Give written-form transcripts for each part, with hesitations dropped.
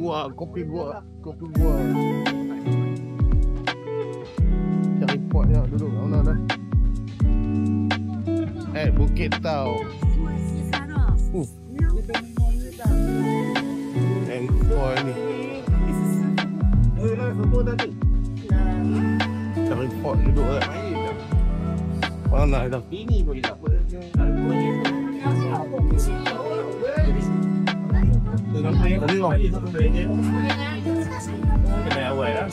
gua, kopi gua. Cari pot je, duduk kat mana dah. Bukit Tau. Handphone ni. Cari pot duduk kat. Mana dah? Ini pun tak apa. Kena awal lah.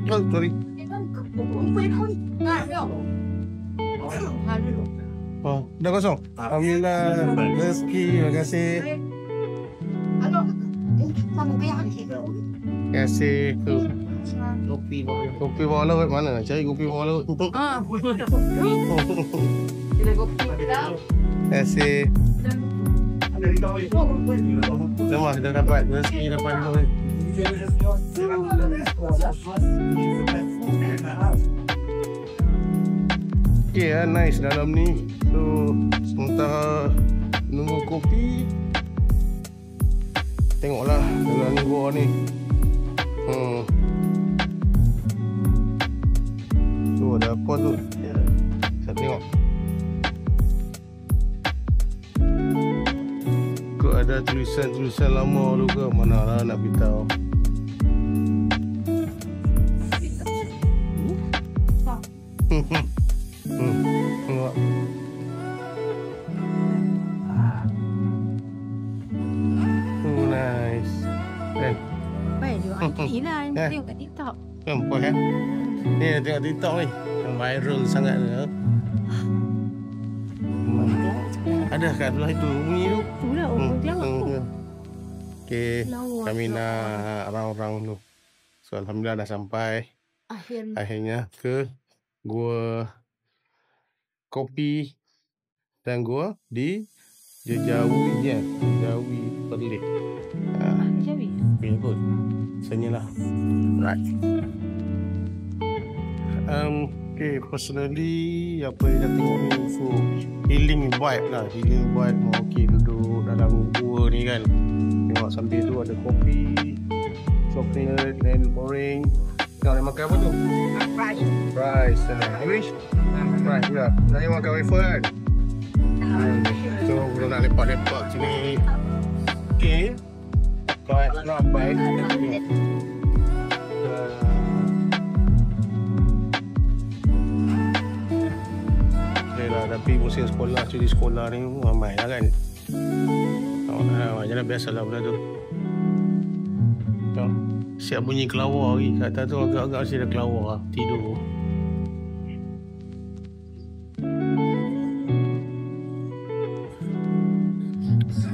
Oh, sorry. Oh, dah kosong? Alhamdulillah. Rezeki, terima kasih. Terima kasih. Kopi bawah laut mana? Cari kopi bawah laut. Terima kasih. Lemah dah dapat rezeki dapat dulu. Okay lah, nice dalam ni. So sementara nunggu kopi, tengoklah dalam gua ni. Tu ada apa tu? Saya tengok. Kau ada tulisan lama tu ke? Mana lah nak beritahu. Tengok. Nice. Baik juga. Ni lah yang tengok kat TikTok. Nampak kan? Ni tengok TikTok ni. Yang viral sangat ni. Ada kat belah itu bunyi tu. Itulah jangan aku. Okey, kami nak round-round tu. So alhamdulillah dah sampai akhirnya ke gua kopi dan gua di Jejawi je. Jejawi Perlis. Jejawi. Betul. Senyalah. Right. Okay, personally apa yang dah tengok ni, so healing vibe lah, okay, duduk dalam gua ni kan, tengok sambil tu ada kopi, coklat dan orange. Tengok nak makan apa tu? Fries. Irish? Fries juga. Nak makan wafer kan? So kita nak lepak-lepak sini. Okay, but not bad. Tapi musim sekolah, cuti sekolah ni ramai lah kan. Jangan biasalah benda tu. Siap bunyi kelawar lagi. Kat atas tu agak-agak mesti ada kelawar. Tidur.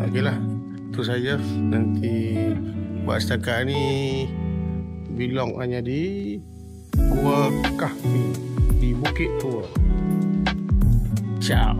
Okeylah, itu saja. Nanti buat setakat ni vlog hanya di Gua Kahfi di Bukit Tua. Ciao.